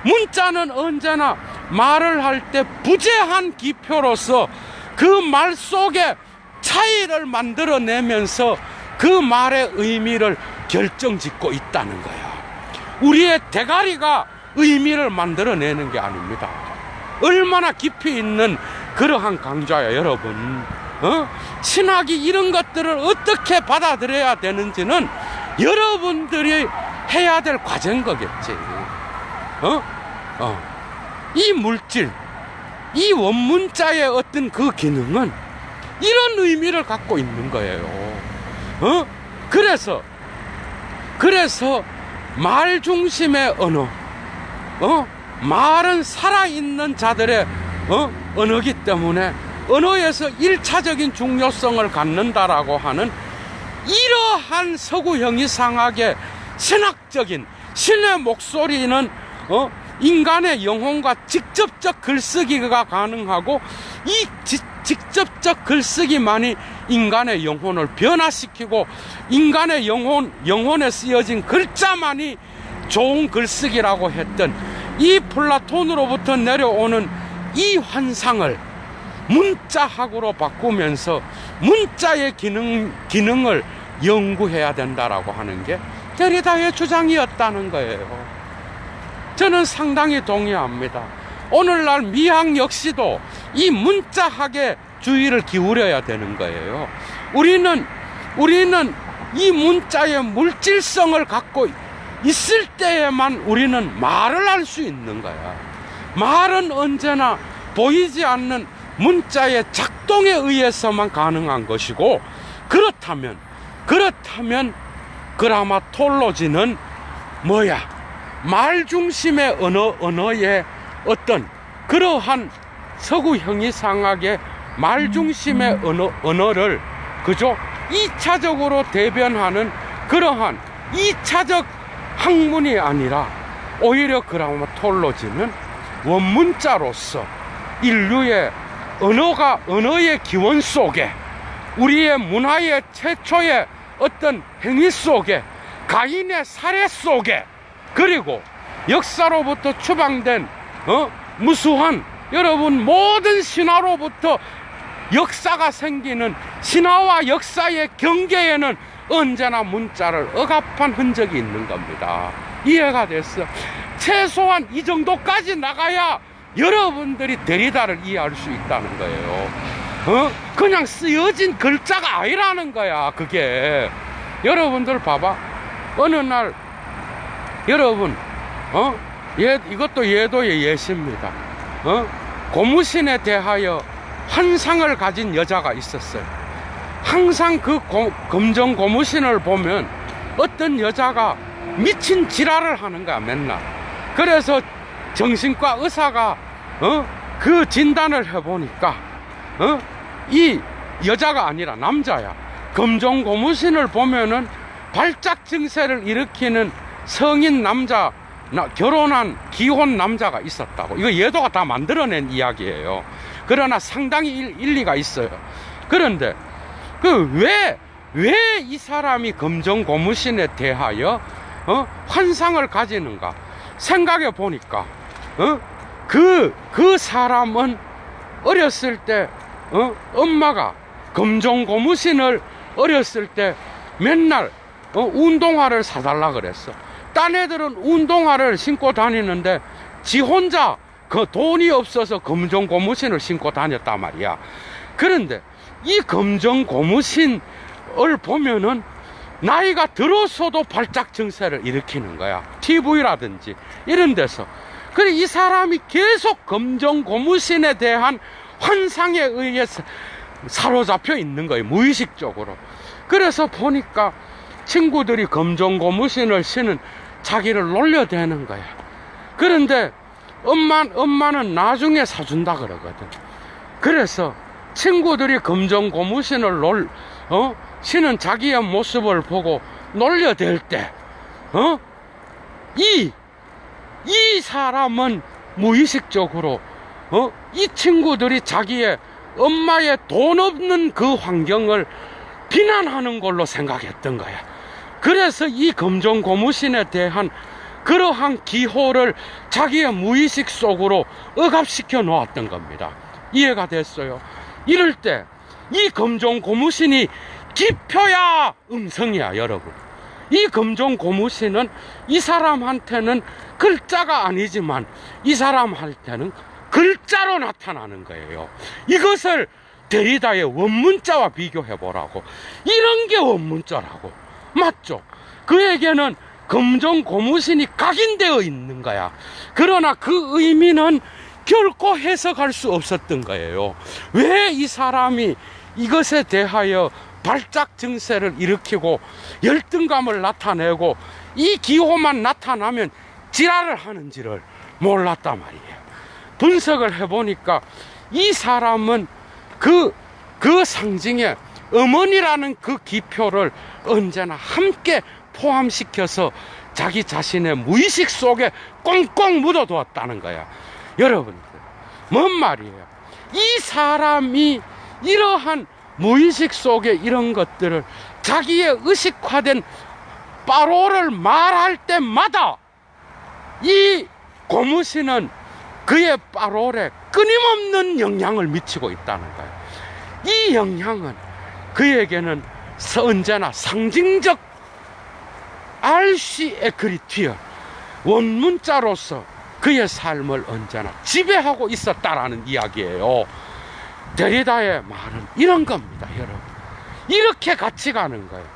문자는 언제나 말을 할 때 부재한 기표로서 그 말 속에 차이를 만들어내면서 그 말의 의미를 결정짓고 있다는 거야. 우리의 대가리가 의미를 만들어내는 게 아닙니다. 얼마나 깊이 있는 그러한 강좌야, 여러분. 신학이 이런 것들을 어떻게 받아들여야 되는지는 여러분들이 해야 될 과제인 거겠지. 이 물질, 이 원문자의 어떤 그 기능은 이런 의미를 갖고 있는 거예요. 그래서 말 중심의 언어, 말은 살아있는 자들의 언어기 때문에 언어에서 1차적인 중요성을 갖는다라고 하는 이러한 서구 형이상학의 신학적인 신의 목소리는 인간의 영혼과 직접적 글쓰기가 가능하고 이 직접적 글쓰기만이 인간의 영혼을 변화시키고 인간의 영혼에 쓰여진 글자만이 좋은 글쓰기라고 했던 이 플라톤으로부터 내려오는 이 환상을 문자학으로 바꾸면서 문자의 기능을 연구해야 된다라고 하는 게 데리다의 주장이었다는 거예요. 저는 상당히 동의합니다. 오늘날 미학 역시도 이 문자학에 주의를 기울여야 되는 거예요. 우리는 이 문자의 물질성을 갖고 있을 때에만 우리는 말을 할 수 있는 거야. 말은 언제나 보이지 않는 문자의 작동에 의해서만 가능한 것이고, 그렇다면 그라마톨로지는 뭐야? 말 중심의 언어의 어떤 그러한 서구 형이상학의 말 중심의 언어를 그저 2차적으로 대변하는 그러한 2차적 학문이 아니라 오히려 그라마톨로지는 원문자로서 인류의 언어의 기원 속에 우리의 문화의 최초의 어떤 행위 속에 가인의 사례 속에 그리고 역사로부터 추방된 무수한 여러분 모든 신화로부터 역사가 생기는 신화와 역사의 경계에는 언제나 문자를 억압한 흔적이 있는 겁니다. 이해가 됐어? 최소한 이 정도까지 나가야 여러분들이 데리다를 이해할 수 있다는 거예요. 그냥 쓰여진 글자가 아니라는 거야. 그게 여러분들 봐봐. 어느 날 여러분 이것도 예도의 예시입니다. 고무신에 대하여 환상을 가진 여자가 있었어요. 항상 그 검정 고무신을 보면 어떤 여자가 미친 지랄을 하는 거야, 맨날. 그래서 정신과 의사가 그 진단을 해보니까 이 여자가 아니라 남자야. 검정 고무신을 보면은 발작 증세를 일으키는 성인 남자, 결혼한 기혼 남자가 있었다고. 이거 예도가 다 만들어낸 이야기예요. 그러나 상당히 일리가 있어요. 그런데 왜 이 사람이 검정 고무신에 대하여 환상을 가지는가 생각해 보니까 그 사람은 어렸을 때 엄마가 검정 고무신을 어렸을 때 맨날 운동화를 사달라 그랬어. 딴 애들은 운동화를 신고 다니는데 지 혼자 그 돈이 없어서 검정 고무신을 신고 다녔단 말이야. 그런데 이 검정 고무신을 보면은 나이가 들어서도 발작 증세를 일으키는 거야. TV라든지 이런 데서. 그래 이 사람이 계속 검정 고무신에 대한 환상에 의해서 사로잡혀 있는 거예요, 무의식적으로. 그래서 보니까 친구들이 검정 고무신을 신은 자기를 놀려대는 거야. 그런데 엄마는 나중에 사준다 그러거든. 그래서 친구들이 검정 고무신을 신은 자기의 모습을 보고 놀려댈 때 이 사람은 무의식적으로 이 친구들이 자기의 엄마의 돈 없는 그 환경을 비난하는 걸로 생각했던 거야. 그래서 이 검정 고무신에 대한 그러한 기호를 자기의 무의식 속으로 억압시켜 놓았던 겁니다. 이해가 됐어요? 이럴 때 이 검정 고무신이 기표야 음성이야, 여러분. 이 검정 고무신은 이 사람한테는 글자가 아니지만 이 사람한테는 글자로 나타나는 거예요. 이것을 데리다의 원문자와 비교해 보라고. 이런 게 원문자라고. 맞죠? 그에게는 검정 고무신이 각인되어 있는 거야. 그러나 그 의미는 결코 해석할 수 없었던 거예요. 왜 이 사람이 이것에 대하여 발작 증세를 일으키고 열등감을 나타내고 이 기호만 나타나면 지랄을 하는지를 몰랐단 말이에요. 분석을 해보니까 이 사람은 그 상징에 어머니라는 그 기표를 언제나 함께 포함시켜서 자기 자신의 무의식 속에 꽁꽁 묻어두었다는 거야. 여러분들, 뭔 말이에요? 이 사람이 이러한 무의식 속에 이런 것들을 자기의 의식화된 바로를 말할 때마다 이 고무신은 그의 바롤에 끊임없는 영향을 미치고 있다는 거예요. 이 영향은 그에게는 언제나 상징적 RC의 그리티어 원문자로서 그의 삶을 언제나 지배하고 있었다라는 이야기예요. 데리다의 말은 이런 겁니다, 여러분. 이렇게 같이 가는 거예요.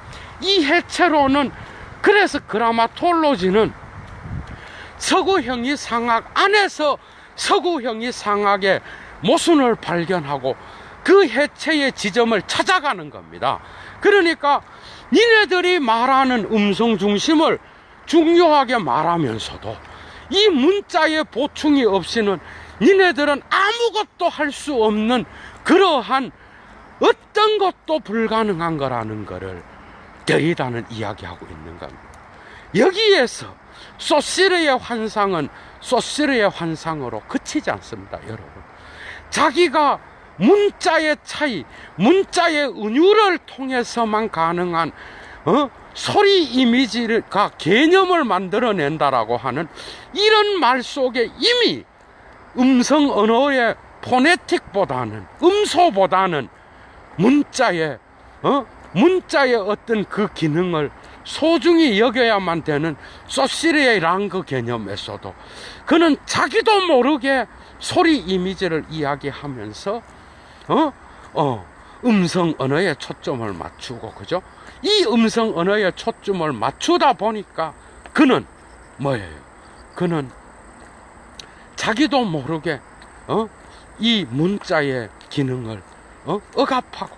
이 해체로는, 그래서 그라마톨로지는 서구형이 상학 안에서 서구형이 상학의 모순을 발견하고 그 해체의 지점을 찾아가는 겁니다. 그러니까 니네들이 말하는 음성 중심을 중요하게 말하면서도 이 문자의 보충이 없이는 니네들은 아무것도 할 수 없는 그러한 어떤 것도 불가능한 거라는 것을 데리다는 이야기하고 있는 겁니다. 여기에서 소시르의 환상은 소시르의 환상으로 그치지 않습니다, 여러분. 자기가 문자의 차이, 문자의 은유를 통해서만 가능한 소리 이미지가 개념을 만들어낸다라고 하는 이런 말 속에 이미 음성 언어의 포네틱보다는, 음소보다는 문자의 어떤 그 기능을 소중히 여겨야만 되는 소시르의 랑그 개념에서도 그는 자기도 모르게 소리 이미지를 이야기하면서 음성 언어에 초점을 맞추고, 그죠? 이 음성 언어에 초점을 맞추다 보니까 그는 뭐예요? 그는 자기도 모르게 이 문자의 기능을 억압하고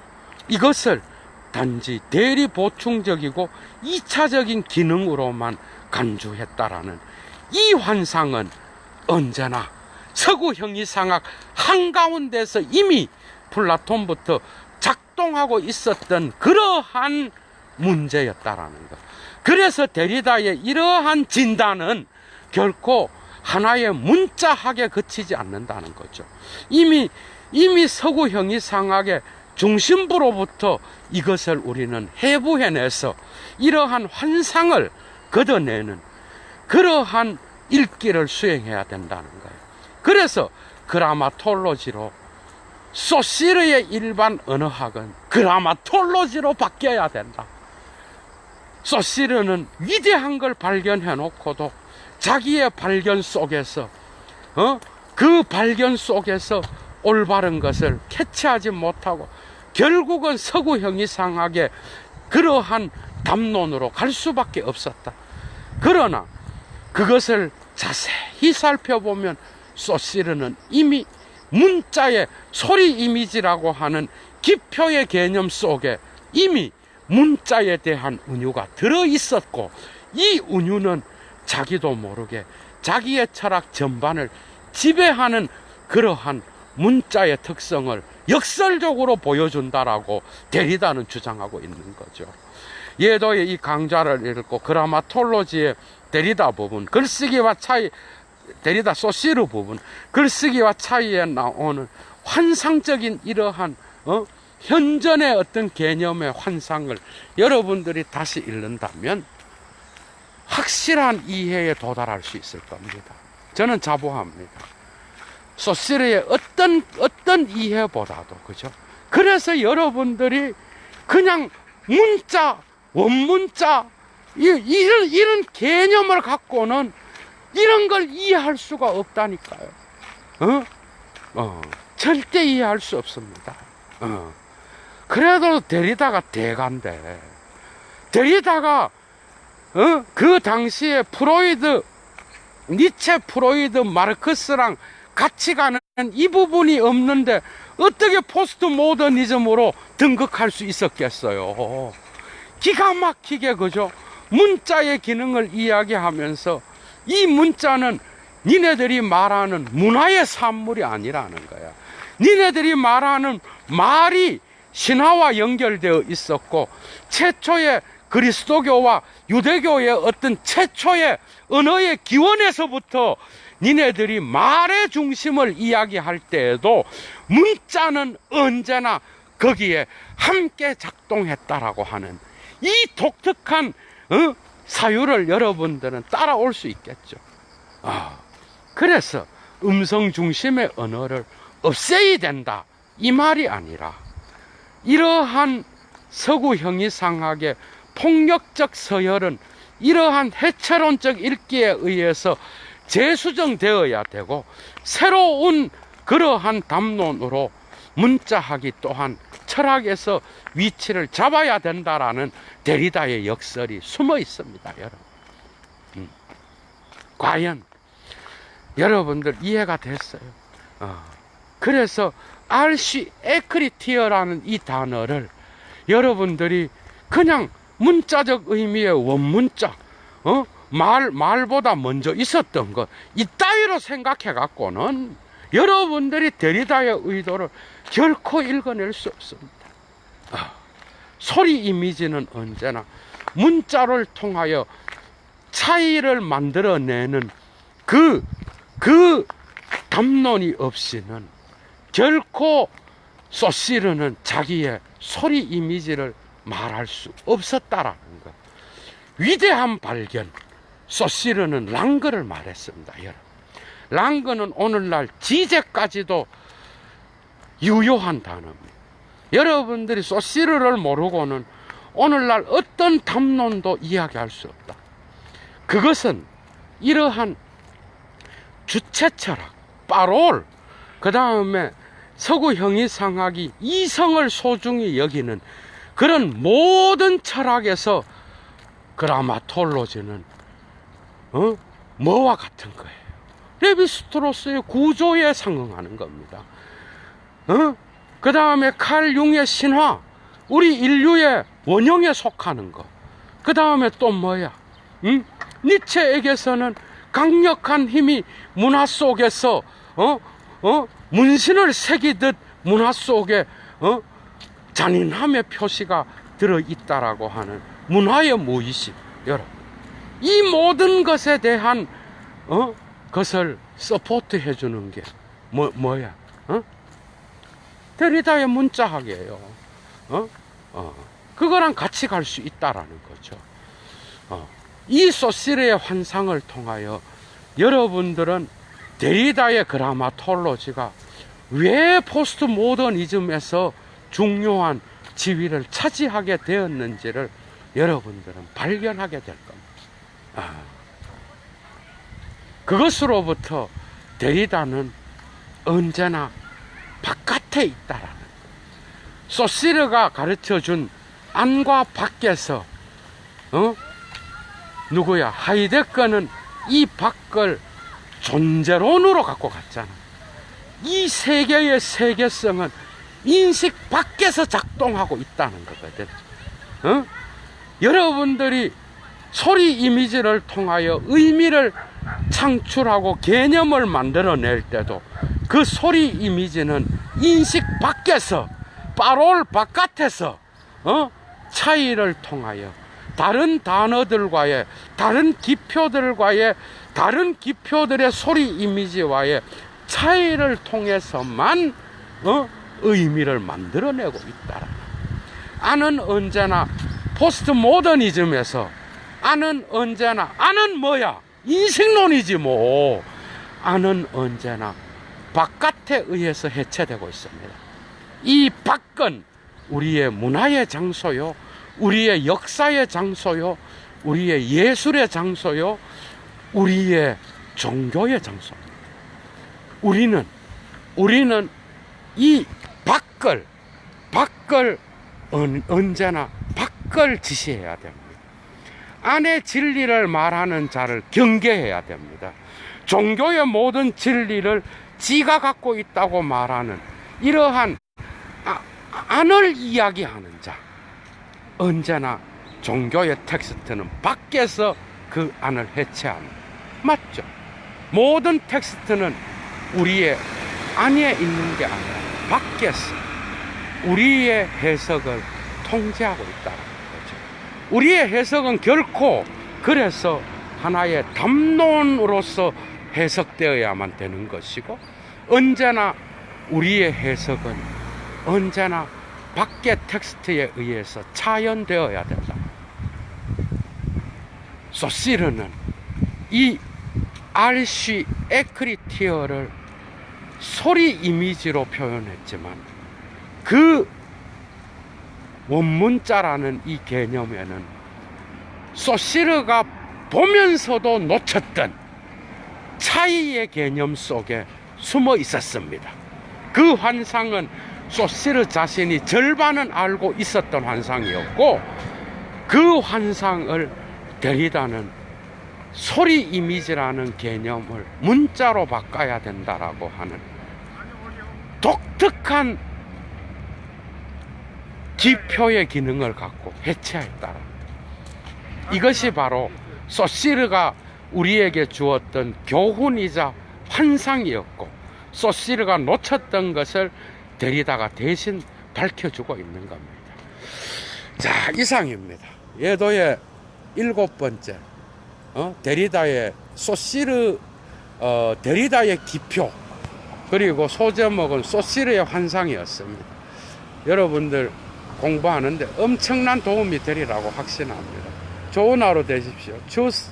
이것을 단지 대리 보충적이고 2차적인 기능으로만 간주했다라는 이 환상은 언제나 서구 형이상학 한가운데서 이미 플라톤부터 작동하고 있었던 그러한 문제였다라는 것. 그래서 데리다의 이러한 진단은 결코 하나의 문자학에 그치지 않는다는 거죠. 이미 서구 형이상학의 중심부로부터 이것을 우리는 해부해내서 이러한 환상을 걷어내는 그러한 읽기를 수행해야 된다는 거예요. 그래서 그라마톨로지로 소시르의 일반 언어학은 그라마톨로지로 바뀌어야 된다. 소시르는 위대한 걸 발견해 놓고도 자기의 발견 속에서 그 발견 속에서 올바른 것을 캐치하지 못하고 결국은 서구 형이상학의 그러한 담론으로 갈 수밖에 없었다. 그러나 그것을 자세히 살펴보면 소시르는 이미 문자의 소리 이미지라고 하는 기표의 개념 속에 이미 문자에 대한 은유가 들어있었고, 이 은유는 자기도 모르게 자기의 철학 전반을 지배하는 그러한 문자의 특성을 역설적으로 보여준다라고 데리다는 주장하고 있는 거죠. 예도의 이 강좌를 읽고 그라마톨로지의 데리다 부분, 글쓰기와 차이, 데리다 소시르 부분, 글쓰기와 차이에 나오는 환상적인 이러한 현존의 어떤 개념의 환상을 여러분들이 다시 읽는다면 확실한 이해에 도달할 수 있을 겁니다. 저는 자부합니다. 소시르의 어떤 이해보다도, 그죠? 그래서 여러분들이 그냥 문자, 원문자, 이런 개념을 갖고는 이런 걸 이해할 수가 없다니까요. 절대 이해할 수 없습니다. 그래도 데리다가 대가인데, 데리다가 그 당시에 프로이드, 니체, 프로이드, 마르크스랑 같이 가는 이 부분이 없는데 어떻게 포스트 모더니즘으로 등극할 수 있었겠어요? 기가 막히게, 그죠? 문자의 기능을 이야기하면서 이 문자는 니네들이 말하는 문화의 산물이 아니라는 거야. 니네들이 말하는 말이 신화와 연결되어 있었고, 최초의 그리스도교와 유대교의 어떤 최초의 언어의 기원에서부터 니네들이 말의 중심을 이야기할 때에도 문자는 언제나 거기에 함께 작동했다라고 하는 이 독특한 사유를 여러분들은 따라올 수 있겠죠. 그래서 음성 중심의 언어를 없애야 된다 이 말이 아니라, 이러한 서구 형이상학의 폭력적 서열은 이러한 해체론적 읽기에 의해서 재수정되어야 되고, 새로운 그러한 담론으로 문자학이 또한 철학에서 위치를 잡아야 된다라는 데리다의 역설이 숨어 있습니다, 여러분. 과연 여러분들 이해가 됐어요? 그래서 알시 에크리티어라는 이 단어를 여러분들이 그냥 문자적 의미의 원문자, 말보다 먼저 있었던 것, 이따위로 생각해 갖고는 여러분들이 데리다의 의도를 결코 읽어낼 수 없습니다. 소리 이미지는 언제나 문자를 통하여 차이를 만들어내는 그 담론이 없이는 결코 소시르는 자기의 소리 이미지를 말할 수 없었다라는 것. 위대한 발견. 소시르는 랑그를 말했습니다, 여러분. 랑그는 오늘날 지제까지도 유효한 단어입니다. 여러분들이 소시르를 모르고는 오늘날 어떤 담론도 이야기할 수 없다. 그것은 이러한 주체철학, 파롤, 그 다음에 서구 형이상학이 이성을 소중히 여기는 그런 모든 철학에서 그라마톨로지는 뭐와 같은 거예요. 레비스트로스의 구조에 상응하는 겁니다. 그 다음에 칼 융의 신화, 우리 인류의 원형에 속하는 거. 그 다음에 또 뭐야? 니체에게서는 강력한 힘이 문화 속에서 문신을 새기듯 문화 속에 잔인함의 표시가 들어있다라고 하는 문화의 무의식. 여러분, 이 모든 것에 대한 것을 서포트 해주는 게 뭐야? 데리다의 문자학이에요. 그거랑 같이 갈 수 있다라는 거죠. 이 소시르의 환상을 통하여 여러분들은 데리다의 그라마톨로지가 왜 포스트 모더니즘에서 중요한 지위를 차지하게 되었는지를 여러분들은 발견하게 될 겁니다. 그것으로부터 데리다는 언제나 바깥에 있다라는, 소시르가 가르쳐준 안과 밖에서 누구야? 하이데거는 이 밖을 존재론으로 갖고 갔잖아. 이 세계의 세계성은 인식 밖에서 작동하고 있다는 거거든. 여러분들이 소리 이미지를 통하여 의미를 창출하고 개념을 만들어낼 때도 그 소리 이미지는 인식 밖에서, 파롤 바깥에서 차이를 통하여 다른 단어들과의, 다른 기표들과의, 다른 기표들의 소리 이미지와의 차이를 통해서만 의미를 만들어내고 있다. 아는 언제나 포스트 모더니즘에서 아는 뭐야? 인식론이지 뭐. 아는 언제나 바깥에 의해서 해체되고 있습니다. 이 밖은 우리의 문화의 장소요, 우리의 역사의 장소요, 우리의 예술의 장소요, 우리의 종교의 장소입니다. 우리는 이 밖을 언제나 밖을 지시해야 됩니다. 안의 진리를 말하는 자를 경계해야 됩니다. 종교의 모든 진리를 지가 갖고 있다고 말하는 이러한 안을 이야기하는 자, 언제나 종교의 텍스트는 밖에서 그 안을 해체하는, 맞죠? 모든 텍스트는 우리의 안에 있는 게 아니라 밖에서 우리의 해석을 통제하고 있다는 거죠. 우리의 해석은 결코 그래서 하나의 담론으로서 해석되어야만 되는 것이고, 언제나 우리의 해석은 언제나 밖의 텍스트에 의해서 차연되어야 된다. 소시르는 이 RC 에크리티어를 소리 이미지로 표현했지만 그 원문자라는 이 개념에는 소시르가 보면서도 놓쳤던 차이의 개념 속에 숨어 있었습니다. 그 환상은 소시르 자신이 절반은 알고 있었던 환상이었고, 그 환상을 데리다는 소리 이미지라는 개념을 문자로 바꿔야 된다라고 하는 독특한 기표의 기능을 갖고 해체했다. 이것이 바로 소시르가 우리에게 주었던 교훈이자 환상이었고, 소시르가 놓쳤던 것을 데리다가 대신 밝혀주고 있는 겁니다. 자, 이상입니다. 예도의 7번째 데리다의 소시르 데리다의 기표, 그리고 소제목은 소시르의 환상이었습니다. 여러분들 공부하는데 엄청난 도움이 되리라고 확신합니다. 좋은 하루 되십시오. 주스.